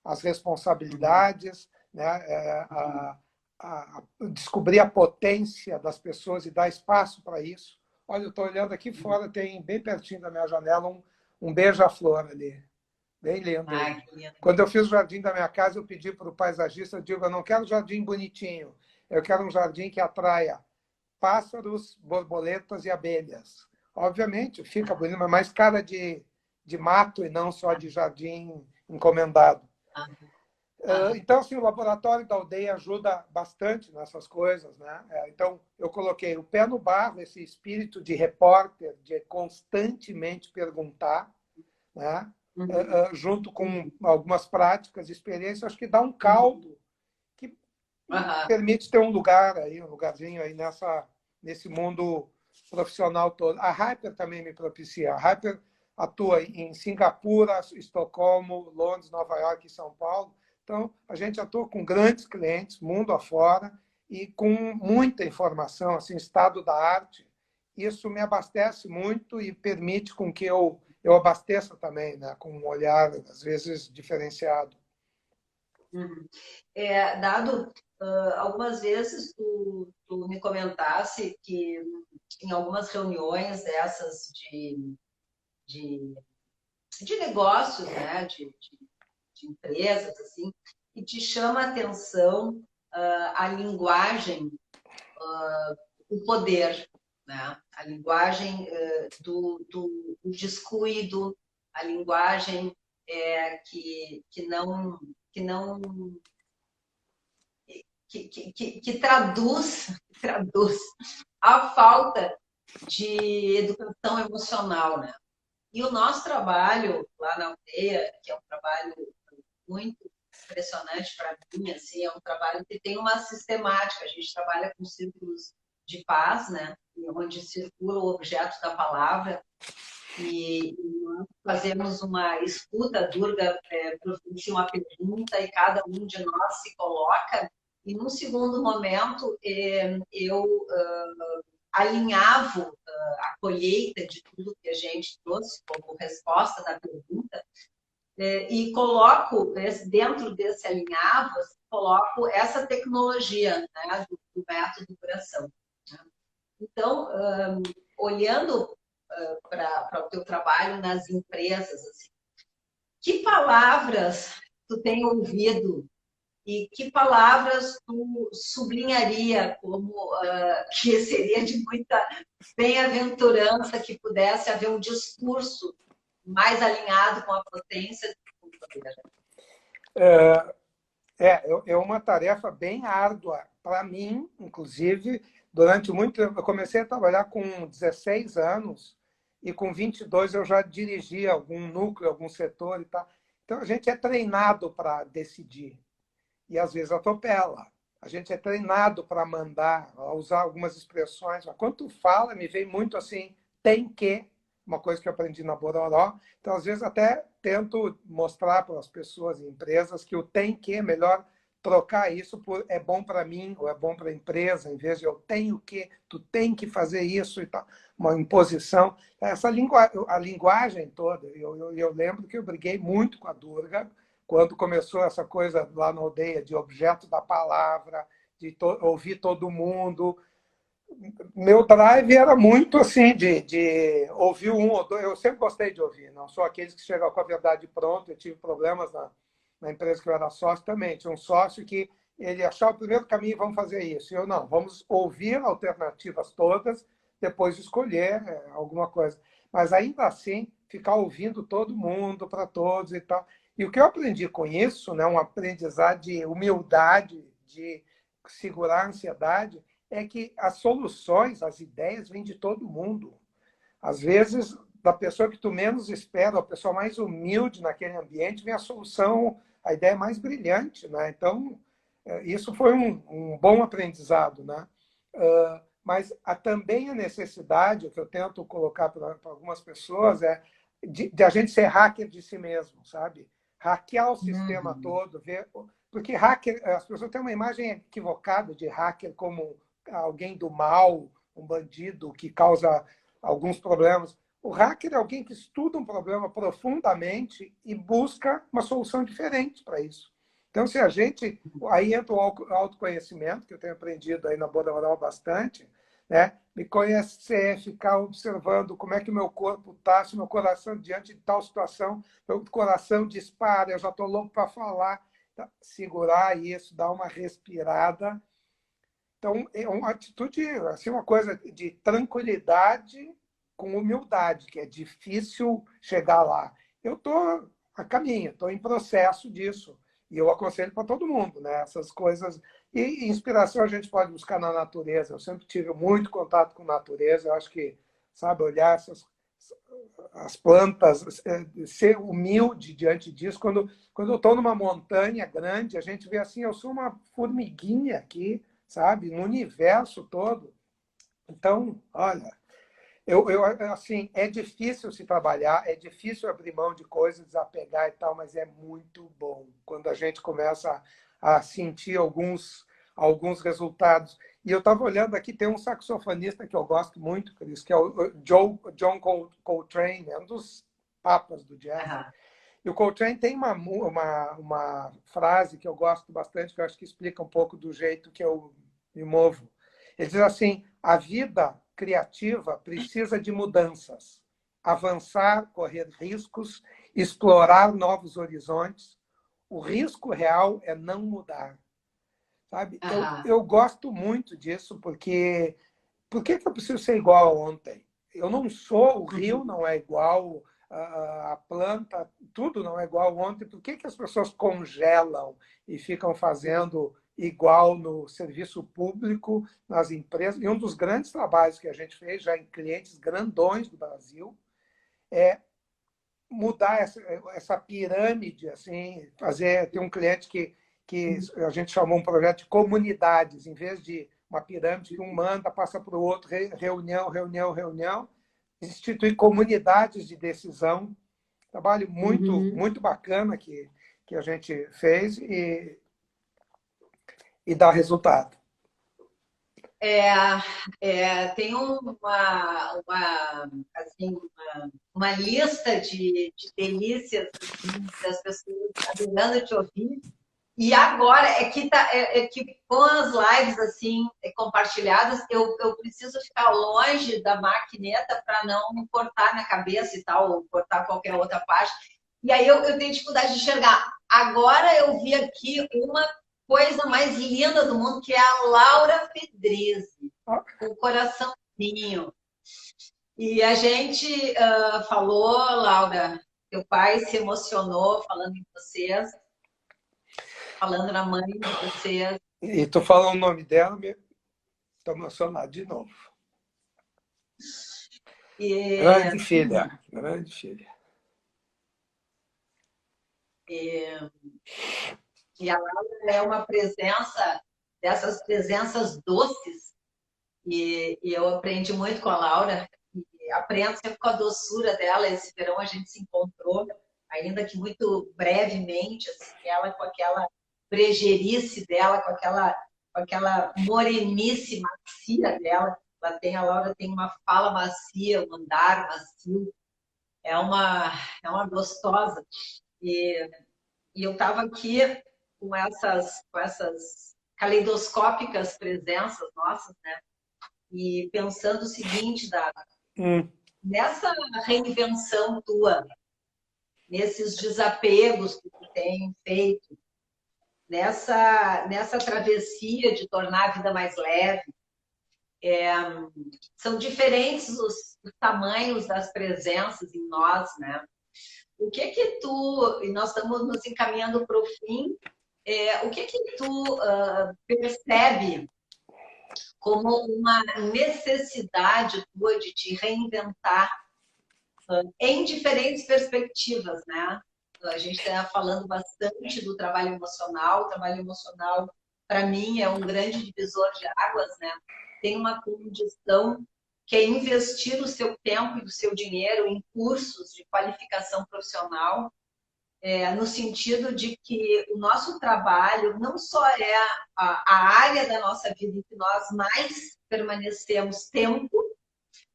as Uhum. responsabilidades, né? Descobrir a potência das pessoas e dar espaço para isso. Olha, eu estou olhando aqui Uhum. fora, tem bem pertinho da minha janela um beija-flor ali. Bem lindo ele. Ai, que lindo. Quando eu fiz o jardim da minha casa, eu pedi para o paisagista, eu digo, eu não quero um jardim bonitinho, eu quero um jardim que atraia pássaros, borboletas e abelhas. Obviamente, fica bonito, mas mais cara de mato e não só de jardim encomendado. Aham. Então, assim, o laboratório da aldeia ajuda bastante nessas coisas, né? Então, eu coloquei o pé no barro, esse espírito de repórter, de constantemente perguntar, né? Uhum. Junto com algumas práticas, experiências, acho que dá um Uhum. caldo que Aham. permite ter um lugar aí, um lugarzinho aí nesse mundo profissional todo. A Hyper também me propicia. A Hyper atua em Singapura, Estocolmo, Londres, Nova York e São Paulo. Então, a gente atua com grandes clientes, mundo afora, e com muita informação, assim, estado da arte. Isso me abastece muito e permite com que eu abasteça também, né, com um olhar, às vezes, diferenciado. Uhum. Dado, algumas vezes tu me comentasse que em algumas reuniões dessas de, de negócios, né, de empresas, assim, e te chama a atenção a linguagem, o poder, né? A linguagem do descuido, a linguagem que não que traduz a falta de educação emocional, né? E o nosso trabalho lá na aldeia, que é um trabalho muito impressionante para mim, assim, é um trabalho que tem uma sistemática. A gente trabalha com círculos de paz, né? Onde circula o objeto da palavra e nós fazemos uma escuta. A Durga providencia uma pergunta e cada um de nós se coloca. E num segundo momento eu alinhavo a colheita de tudo que a gente trouxe como resposta da pergunta e coloco dentro desse alinhavo, coloco essa tecnologia, né, do método coração. Né? Então, olhando para o teu trabalho nas empresas, assim, que palavras tu tem ouvido e que palavras tu sublinharia como que seria de muita bem-aventurança que pudesse haver um discurso mais alinhado com a potência do poder? É uma tarefa bem árdua para mim, inclusive. Durante muito tempo, eu comecei a trabalhar com 16 anos e com 22 eu já dirigia algum núcleo, algum setor e tal. Então, a gente é treinado para decidir e, às vezes, atropela. A gente é treinado para mandar, a usar algumas expressões. Mas quando tu fala, me vem muito assim, tem que, uma coisa que eu aprendi na Bororó. Então, às vezes, até tento mostrar para as pessoas e empresas que o tem que é melhor trocar isso por é bom para mim ou é bom para a empresa, em vez de eu tenho que, tu tem que fazer isso e tal, uma imposição. A linguagem toda, eu lembro que eu briguei muito com a Durga quando começou essa coisa lá na aldeia de objeto da palavra, de ouvir todo mundo. Meu drive era muito assim, de ouvir um ou dois. Eu sempre gostei de ouvir, não sou aqueles que chegam com a verdade pronta. Eu tive problemas na empresa que eu era sócio também. Tinha um sócio que ele achava o primeiro caminho, vamos fazer isso. E eu, não, vamos ouvir alternativas todas, depois escolher alguma coisa. Mas ainda assim, ficar ouvindo todo mundo, para todos e tal. E o que eu aprendi com isso, né, um aprendizado de humildade, de segurar a ansiedade, é que as soluções, as ideias vêm de todo mundo. Às vezes, da pessoa que tu menos espera, a pessoa mais humilde naquele ambiente, vem a solução, a ideia mais brilhante, né? Então, isso foi um bom aprendizado, né? mas também a necessidade, que eu tento colocar para algumas pessoas, é de a gente ser hacker de si mesmo, sabe? Hackear o sistema todo, ver... Porque hacker, as pessoas têm uma imagem equivocada de hacker como alguém do mal, um bandido que causa alguns problemas. O hacker é alguém que estuda um problema profundamente e busca uma solução diferente para isso. Então, se a gente... Aí entra o autoconhecimento, que eu tenho aprendido aí na Boda Oral bastante, né? Me conhecer, ficar observando como é que o meu corpo está, se o meu coração, diante de tal situação, meu coração dispara, eu já estou louco para falar. Então, segurar isso, dar uma respirada. Então, é uma atitude, assim, uma coisa de tranquilidade com humildade, que é difícil chegar lá. Eu estou a caminho, estou em processo disso. E eu aconselho para todo mundo, né? Essas coisas. E inspiração a gente pode buscar na natureza. Eu sempre tive muito contato com a natureza. Eu acho que, sabe, olhar as plantas, ser humilde diante disso. Quando eu estou numa montanha grande, a gente vê assim, eu sou uma formiguinha aqui, sabe, no universo todo. Então, olha, assim, é difícil se trabalhar, é difícil abrir mão de coisas, desapegar e tal, mas é muito bom quando a gente começa a sentir alguns resultados. E eu estava olhando aqui, tem um saxofonista que eu gosto muito, Cris, que é o John Coltrane, é um dos papas do jazz. E o Coltrane tem uma frase que eu gosto bastante, que eu acho que explica um pouco do jeito que eu me movo. Ele diz assim: a vida criativa precisa de mudanças, avançar, correr riscos, explorar novos horizontes. O risco real é não mudar. Sabe? Eu gosto muito disso, porque por que eu preciso ser igual a ontem? Eu não sou, o rio não é igual, a planta, tudo não é igual ontem. Por que as pessoas congelam e ficam fazendo igual no serviço público, nas empresas? E um dos grandes trabalhos que a gente fez, já em clientes grandões do Brasil, é mudar essa pirâmide, assim, ter um cliente que a gente chamou um projeto de comunidades, em vez de uma pirâmide que um manda, passa para o outro, reunião, reunião, reunião, instituir comunidades de decisão. Trabalho muito bacana que a gente fez e dá resultado. Tem assim, uma lista de delícias assim, das pessoas adorando te ouvir. E agora que com as lives assim compartilhadas, eu preciso ficar longe da maquineta para não cortar minha cabeça e tal, ou cortar qualquer outra parte. E aí eu tenho dificuldade de enxergar. Agora eu vi aqui uma coisa mais linda do mundo, que é a Laura Pedrese, com o coraçãozinho. E a gente falou, Laura, teu pai se emocionou falando em vocês, falando na mãe de vocês. E tu falando o nome dela, estou emocionado de novo. Grande filha, grande filha. E a Laura é uma presença, dessas presenças doces, e eu aprendi muito com a Laura, e aprendo sempre com a doçura dela. Esse verão a gente se encontrou, ainda que muito brevemente, assim, ela com aquela brejerice dela, com aquela morenice macia dela. A Laura tem uma fala macia, um andar macio, é uma gostosa. E eu estava aqui com essas caleidoscópicas presenças nossas, né? E pensando o seguinte, Dada, nessa reinvenção tua, nesses desapegos que tu tem feito, nessa travessia de tornar a vida mais leve, são diferentes os tamanhos das presenças em nós, né? O que tu, e nós estamos nos encaminhando para o fim, o que tu percebe como uma necessidade tua de te reinventar em diferentes perspectivas, né? A gente está falando bastante do trabalho emocional. O trabalho emocional, para mim, é um grande divisor de águas, né? tem uma condição que é investir o seu tempo e o seu dinheiro em cursos de qualificação profissional, no sentido de que o nosso trabalho não só é a área da nossa vida em que nós mais permanecemos tempo,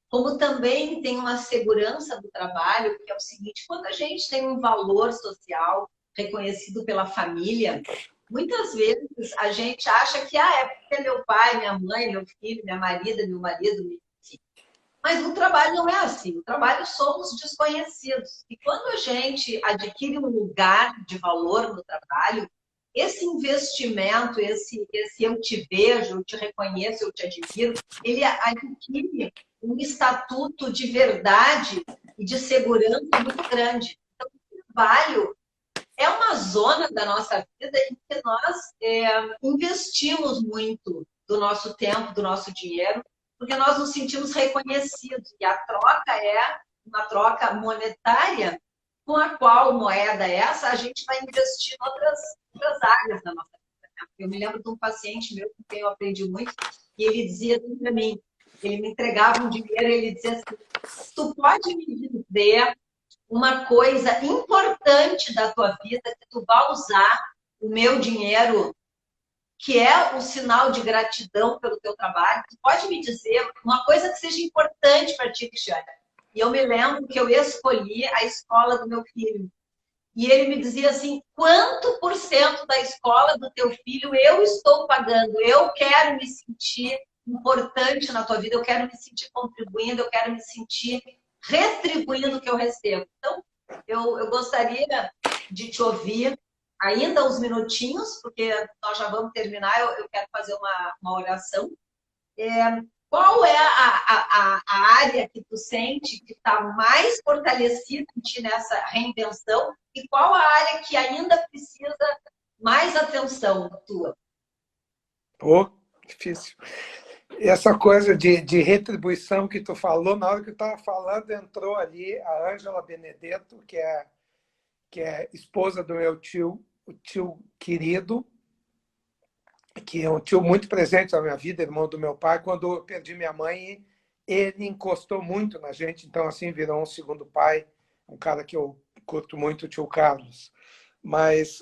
como também tem uma segurança do trabalho, que é o seguinte: quando a gente tem um valor social reconhecido pela família, muitas vezes a gente acha que é porque é meu pai, minha mãe, meu filho, minha marida, meu marido, enfim. Mas o trabalho não é assim. O trabalho somos desconhecidos. E quando a gente adquire um lugar de valor no trabalho, esse investimento, esse eu te vejo, eu te reconheço, eu te admiro, ele adquire um estatuto de verdade e de segurança muito grande. Então, o trabalho é uma zona da nossa vida em que nós investimos muito do nosso tempo, do nosso dinheiro, porque nós nos sentimos reconhecidos. E a troca é uma troca monetária, com a qual moeda essa a gente vai investir em outras áreas da nossa vida. Eu me lembro de um paciente meu com quem eu aprendi muito, e ele dizia assim para mim, ele me entregava um dinheiro e ele dizia assim: tu pode me dizer uma coisa importante da tua vida que tu vai usar o meu dinheiro, que é um sinal de gratidão pelo teu trabalho? Tu pode me dizer uma coisa que seja importante para ti, Cristiane? E eu me lembro que eu escolhi a escola do meu filho. E ele me dizia assim: quanto por cento da escola do teu filho eu estou pagando? Eu quero me sentir importante na tua vida, eu quero me sentir contribuindo, eu quero me sentir retribuindo o que eu recebo. Então, eu gostaria de te ouvir ainda uns minutinhos, porque nós já vamos terminar, eu quero fazer uma oração. Qual é a área que tu sente que está mais fortalecida em ti nessa reinvenção e qual a área que ainda precisa mais atenção tua? Pô, difícil. Essa coisa de retribuição que tu falou, na hora que eu estava falando, entrou ali a Ângela Benedetto, que é esposa do meu tio, o tio querido, que é um tio muito presente na minha vida, irmão do meu pai. Quando eu perdi minha mãe, ele encostou muito na gente, então assim virou um segundo pai, um cara que eu curto muito, o tio Carlos. Mas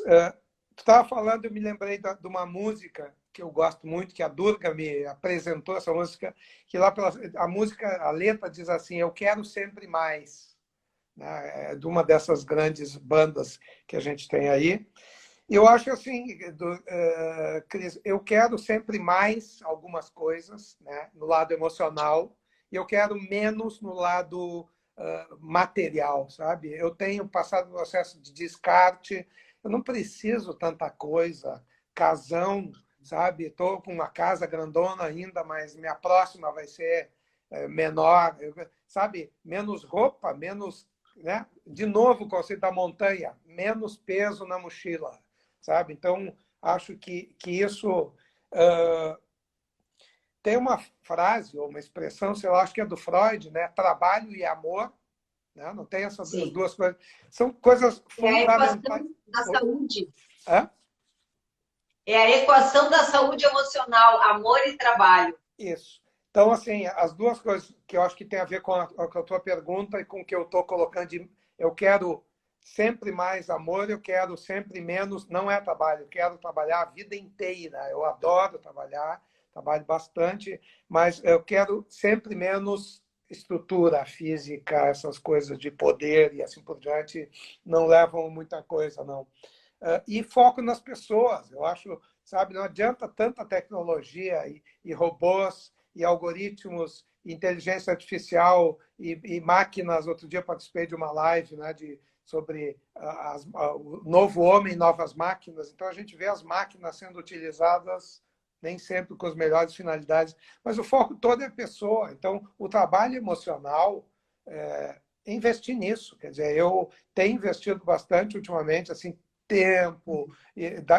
tu estava falando, eu me lembrei de uma música que eu gosto muito, que a Durga me apresentou essa música, que lá a música, a letra diz assim: eu quero sempre mais, né? É de uma dessas grandes bandas que a gente tem aí. Eu acho assim, Cris, eu quero sempre mais algumas coisas, né, no lado emocional, e eu quero menos no lado material, sabe? Eu tenho passado um processo de descarte, eu não preciso tanta coisa, casão, sabe? Estou com uma casa grandona ainda, mas minha próxima vai ser menor, sabe? Menos roupa, menos, né? De novo, o conceito da montanha, menos peso na mochila, sabe? Então, acho que isso tem uma frase ou uma expressão, sei lá, acho que é do Freud, né? Trabalho e amor, né? Não tem essas duas coisas. São coisas fundamentais. É a equação da saúde. Hã? É a equação da saúde emocional, amor e trabalho. Isso. Então, assim, as duas coisas que eu acho que tem a ver com a tua pergunta e com o que eu estou colocando eu quero sempre mais amor, eu quero sempre menos, não é trabalho, eu quero trabalhar a vida inteira. Eu adoro trabalhar, trabalho bastante, mas eu quero sempre menos estrutura física, essas coisas de poder e assim por diante, não levam muita coisa, não. E foco nas pessoas, eu acho, sabe, não adianta tanta tecnologia e robôs e algoritmos, inteligência artificial e máquinas. Outro dia eu participei de uma live, né, sobre o novo homem e novas máquinas. Então, a gente vê as máquinas sendo utilizadas nem sempre com as melhores finalidades, mas o foco todo é a pessoa. Então, o trabalho emocional, investir nisso. Quer dizer, eu tenho investido bastante ultimamente, assim, tempo,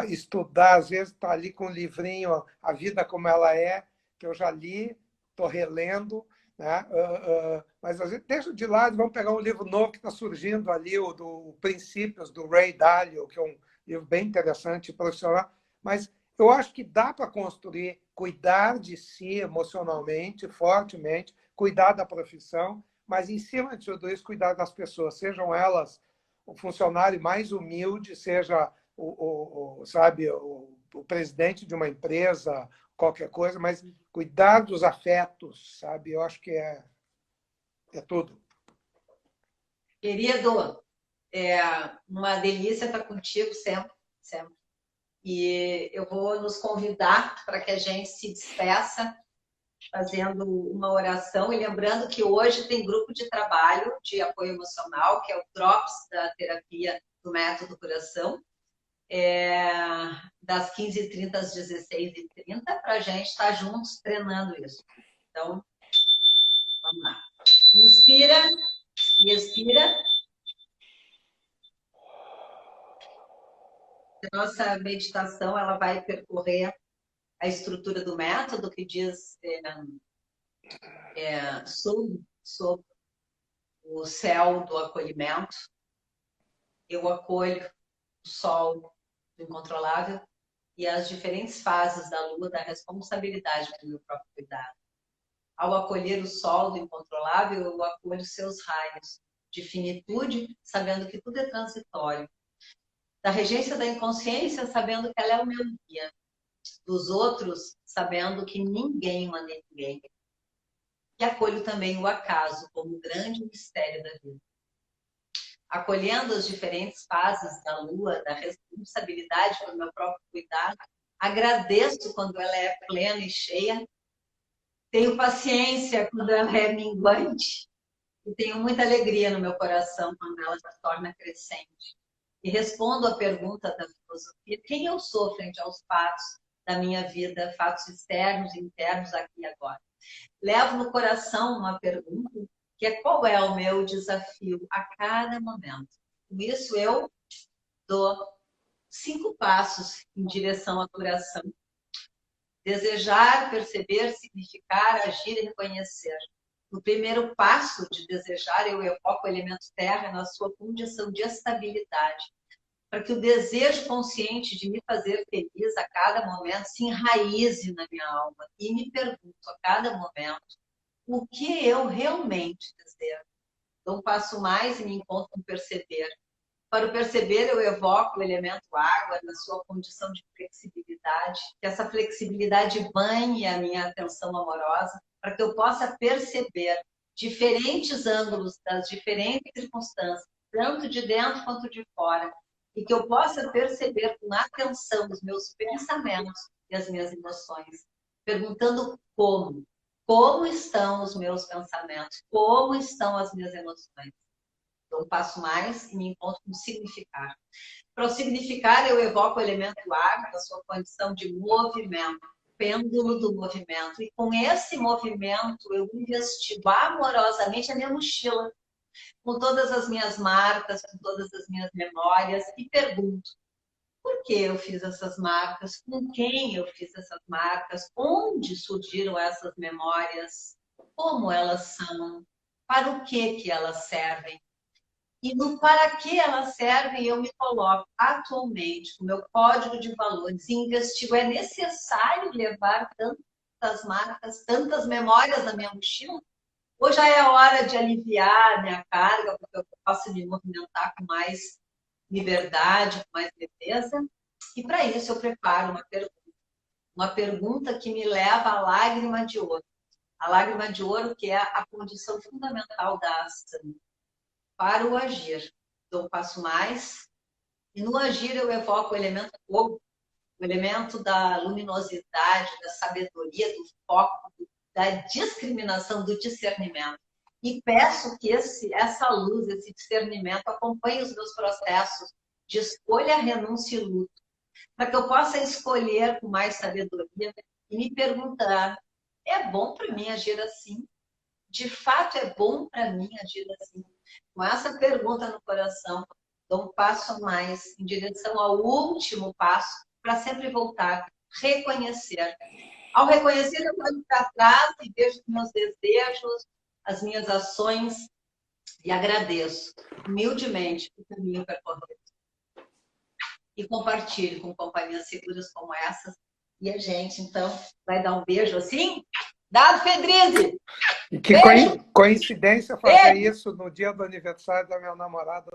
estudar, às vezes está ali com um livrinho, A Vida Como Ela É, que eu já li, estou relendo, né? Mas às vezes deixa de lado, vamos pegar um livro novo que está surgindo ali, o do Princípios, do Ray Dalio, que é um livro bem interessante, profissional, mas Eu acho que dá para construir, cuidar de si emocionalmente, fortemente, cuidar da profissão, mas, em cima de tudo isso, cuidar das pessoas, sejam elas o funcionário mais humilde, seja sabe, o presidente de uma empresa, qualquer coisa, mas cuidar dos afetos, sabe? Eu acho que é tudo. Querido, é uma delícia estar contigo sempre, sempre. E eu vou nos convidar para que a gente se despeça fazendo uma oração e lembrando que hoje tem grupo de trabalho de apoio emocional, que é o DROPS da terapia do Método Coração, das 15h30 às 16h30, para a gente estar juntos treinando isso. Então, vamos lá. Inspira e expira. A nossa meditação ela vai percorrer a estrutura do método, que diz sobre o céu do acolhimento. Eu acolho o sol do incontrolável e as diferentes fases da lua da responsabilidade do meu próprio cuidado. Ao acolher o sol do incontrolável, eu acolho seus raios de finitude, sabendo que tudo é transitório. Da regência da inconsciência, sabendo que ela é o meu guia. Dos outros, sabendo que ninguém manda em ninguém. E acolho também o acaso como grande mistério da vida. Acolhendo as diferentes fases da lua, da responsabilidade pelo meu próprio cuidado, agradeço quando ela é plena e cheia, tenho paciência quando ela é minguante e tenho muita alegria no meu coração quando ela se torna crescente. E respondo à pergunta da filosofia: quem eu sou frente aos fatos da minha vida, fatos externos e internos aqui e agora? Levo no coração uma pergunta, que é: qual é o meu desafio a cada momento? Com isso, eu dou 5 passos em direção à curação. Desejar, perceber, significar, agir e reconhecer. No primeiro passo de desejar, eu evoco o elemento terra na sua condição de estabilidade, para que o desejo consciente de me fazer feliz a cada momento se enraize na minha alma e me pergunto a cada momento o que eu realmente desejo. Então, passo mais e me encontro com perceber. Para o perceber, eu evoco o elemento água na sua condição de flexibilidade, que essa flexibilidade banhe a minha atenção amorosa, para que eu possa perceber diferentes ângulos das diferentes circunstâncias, tanto de dentro quanto de fora, e que eu possa perceber com atenção os meus pensamentos e as minhas emoções, perguntando como estão os meus pensamentos, como estão as minhas emoções. Então, passo mais e me encontro com significar. Para o significar, eu evoco o elemento ar, a sua condição de movimento, pêndulo do movimento. E com esse movimento, eu investigo amorosamente a minha mochila, com todas as minhas marcas, com todas as minhas memórias, e pergunto: por que eu fiz essas marcas? Com quem eu fiz essas marcas? Onde surgiram essas memórias? Como elas são? Para o que elas servem? E no para que elas servem, eu me coloco atualmente com o meu código de valores e investigo: é necessário levar tantas marcas, tantas memórias na minha mochila? Ou já é hora de aliviar a minha carga, porque eu posso me movimentar com mais liberdade, com mais leveza? E para isso eu preparo uma pergunta que me leva à lágrima de ouro. A lágrima de ouro, que é a condição fundamental da ação. Para o agir, dou um passo mais, e no agir eu evoco o elemento fogo, o elemento da luminosidade, da sabedoria, do foco, da discriminação, do discernimento. E peço que essa luz, esse discernimento acompanhe os meus processos de escolha, renúncia e luto, para que eu possa escolher com mais sabedoria e me perguntar: é bom para mim agir assim? De fato é bom para mim agir assim? Com essa pergunta no coração, dou um passo a mais em direção ao último passo, para sempre voltar, reconhecer. Ao reconhecer, eu olho para trás e vejo os meus desejos, as minhas ações, e agradeço humildemente o caminho percorrido. E compartilho com companhias seguras como essas E a gente, então, vai dar um beijo assim. Dado, Fedrize! E que coincidência fazer isso no dia do aniversário da minha namorada.